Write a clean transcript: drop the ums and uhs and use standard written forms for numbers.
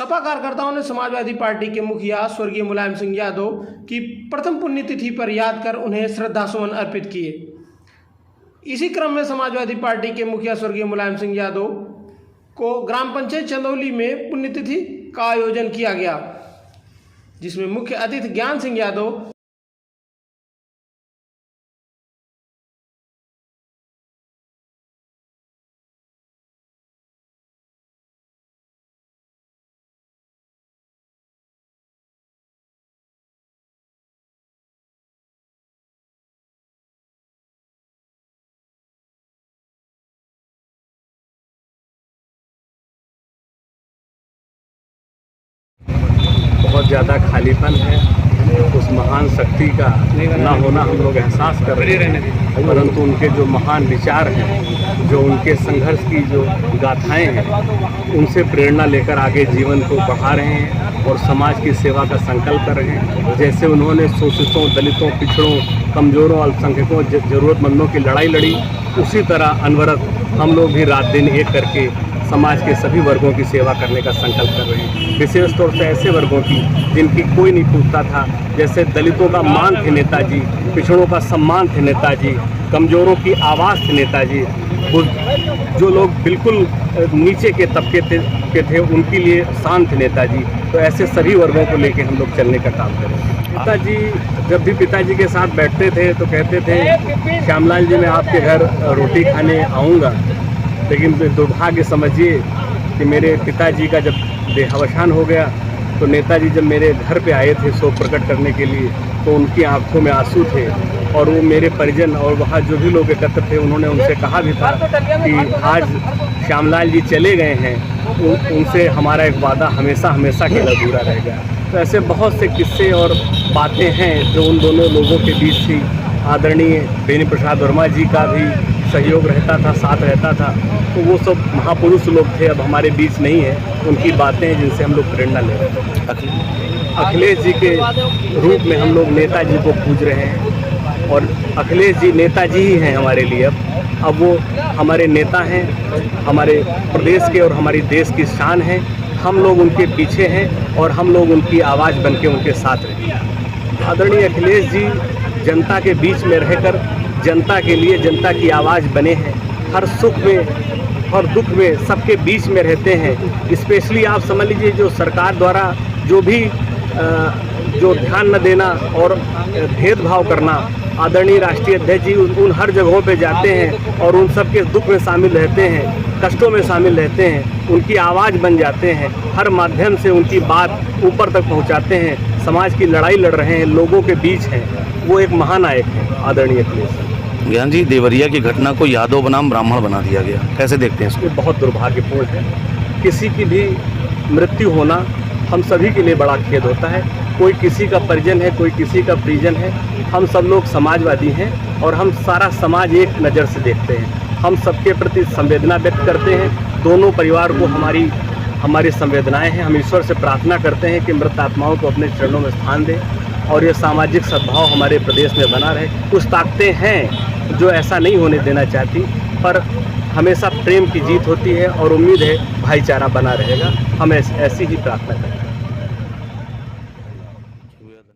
सपा कार्यकर्ताओं ने समाजवादी पार्टी के मुखिया स्वर्गीय मुलायम सिंह यादव की प्रथम पुण्यतिथि पर याद कर उन्हें श्रद्धासुमन अर्पित किए। इसी क्रम में समाजवादी पार्टी के मुखिया स्वर्गीय मुलायम सिंह यादव को ग्राम पंचायत चंदौली में पुण्यतिथि का आयोजन किया गया, जिसमें मुख्य अतिथि ज्ञान सिंह यादव बहुत ज़्यादा खालीपन है। उस महान शक्ति का ना होना हम लोग एहसास कर रहे हैं, परंतु उनके जो महान विचार हैं, जो उनके संघर्ष की जो गाथाएं हैं, उनसे प्रेरणा लेकर आगे जीवन को बढ़ा रहे हैं और समाज की सेवा का संकल्प कर रहे हैं। जैसे उन्होंने शोषितों, दलितों, पिछड़ों, कमज़ोरों, अल्पसंख्यकों, ज़रूरतमंदों की लड़ाई लड़ी, उसी तरह अनवरत हम लोग भी रात दिन एक करके समाज के सभी वर्गों की सेवा करने का संकल्प कर रहे हैं। विशेष तौर से ऐसे वर्गों की जिनकी कोई नहीं पूछता था, जैसे दलितों का मान थे नेताजी, पिछड़ों का सम्मान थे नेताजी, कमज़ोरों की आवाज़ थे नेताजी, जो लोग बिल्कुल नीचे के तबके के थे उनके लिए शान थे नेताजी। तो ऐसे सभी वर्गों को लेकर हम लोग चलने का काम करें। पिताजी जब भी पिताजी के साथ बैठते थे तो कहते थे, श्यामलाल जी मैं आपके घर रोटी खाने आऊँगा, लेकिन दुर्भाग्य समझिए कि मेरे पिताजी का जब देहावसान हो गया तो नेताजी जब मेरे घर पे आए थे शोक प्रकट करने के लिए, तो उनकी आंखों में आंसू थे और वो मेरे परिजन और वहाँ जो भी लोग एकत्र थे उन्होंने उनसे कहा भी था कि आज श्यामलाल जी चले गए हैं, उनसे हमारा एक वादा हमेशा हमेशा के लिए अधूरा रह गया। तो ऐसे बहुत से किस्से और बातें हैं जो उन दोनों लोगों के बीच थी। आदरणीय बेनी प्रसाद वर्मा जी का भी सहयोग रहता था, साथ रहता था। तो वो सब महापुरुष लोग थे, अब हमारे बीच नहीं है। उनकी बातें हैं जिनसे हम लोग प्रेरणा ले रहे हैं। अखिलेश जी के रूप में हम लोग नेताजी को पूज रहे हैं और अखिलेश जी नेताजी ही हैं हमारे लिए। अब वो हमारे नेता हैं, हमारे प्रदेश के और हमारी देश की शान है। हम लोग उनके पीछे हैं और हम लोग उनकी आवाज़ बनके उनके साथ रहें। आदरणीय अखिलेश जी जनता के बीच में रहकर जनता के लिए जनता की आवाज़ बने हैं। हर सुख में, हर दुख में सबके बीच में रहते हैं। स्पेशली आप समझ लीजिए जो सरकार द्वारा जो भी जो ध्यान न देना और भेदभाव करना, आदरणीय राष्ट्रीय अध्यक्ष जी उन हर जगहों पे जाते हैं और उन सब के दुख में शामिल रहते हैं, कष्टों में शामिल रहते हैं, उनकी आवाज़ बन जाते हैं, हर माध्यम से उनकी बात ऊपर तक पहुंचाते हैं। समाज की लड़ाई लड़ रहे हैं, लोगों के बीच हैं। वो एक महानायक है आदरणीय अखिलेश। ज्ञान जी, देवरिया की घटना को यादव बनाम ब्राह्मण बना दिया गया, कैसे देखते हैं इसको? ये बहुत दुर्भाग्यपूर्ण है। किसी की भी मृत्यु होना हम सभी के लिए बड़ा खेद होता है। कोई किसी का परिजन है, कोई किसी का परिजन है। हम सब लोग समाजवादी हैं और हम सारा समाज एक नज़र से देखते हैं। हम सबके प्रति संवेदना व्यक्त करते हैं। दोनों परिवार को हमारी संवेदनाएं हैं। हम ईश्वर से प्रार्थना करते हैं कि मृत आत्माओं को अपने चरणों में स्थान दें और ये सामाजिक सद्भाव हमारे प्रदेश में बना रहे। कुछ ताकतें हैं जो ऐसा नहीं होने देना चाहती, पर हमेशा प्रेम की जीत होती है और उम्मीद है भाईचारा बना रहेगा। हम ऐसी ही प्रार्थना करें।